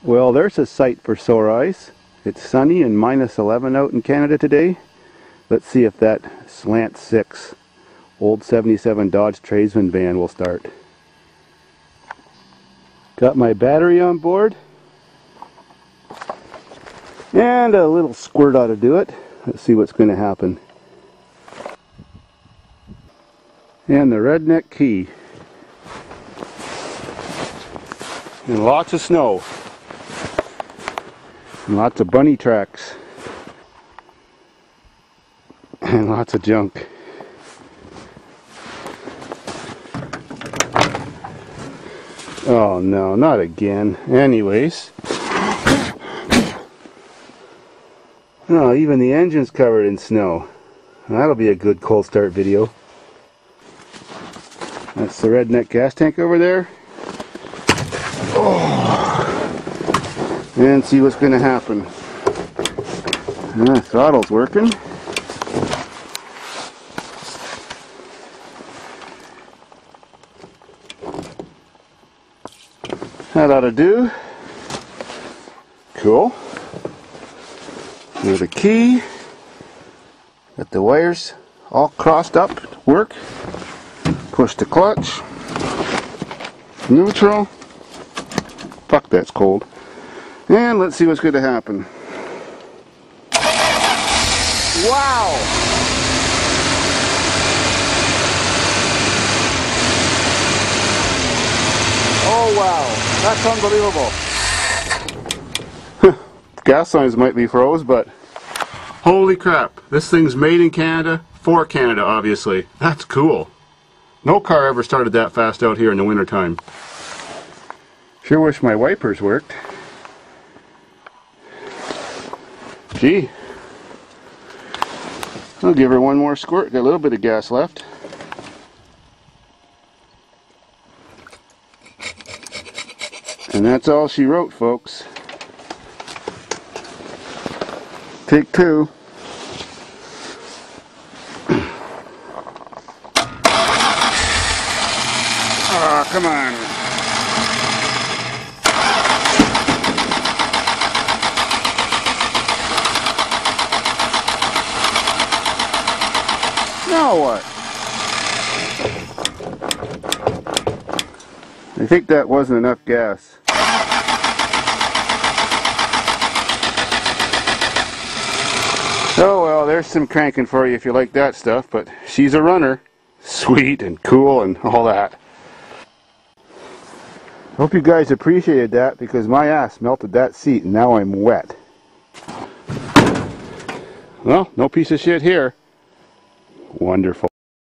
Well, there's a sight for sore eyes. It's sunny and -11 out in Canada today. Let's see if that slant 6 old 77 Dodge Tradesman van will start. Got my battery on board. And a little squirt ought to do it. Let's see what's going to happen. And the redneck key. And lots of snow. And lots of bunny tracks. And lots of junk. Oh no, not again. Anyways. Oh, even the engine's covered in snow. That'll be a good cold start video. That's the redneck gas tank over there. Oh. And see what's going to happen. Throttle's working. That ought to do. Cool. There's the key. Got the wires all crossed up to work. Push the clutch. Neutral. Fuck, that's cold. And let's see what's going to happen. Wow! Oh wow, that's unbelievable. Gas lines might be froze, but holy crap, this thing's made in Canada, for Canada obviously. That's cool. No car ever started that fast out here in the wintertime. Sure wish my wipers worked. Gee. I'll give her one more squirt, got a little bit of gas left. And that's all she wrote, folks. Take 2. Oh, come on. Now what? I think that wasn't enough gas. Oh well, there's some cranking for you if you like that stuff, but she's a runner. Sweet and cool and all that. Hope you guys appreciated that, because my ass melted that seat and now I'm wet. Well, no piece of shit here. Wonderful.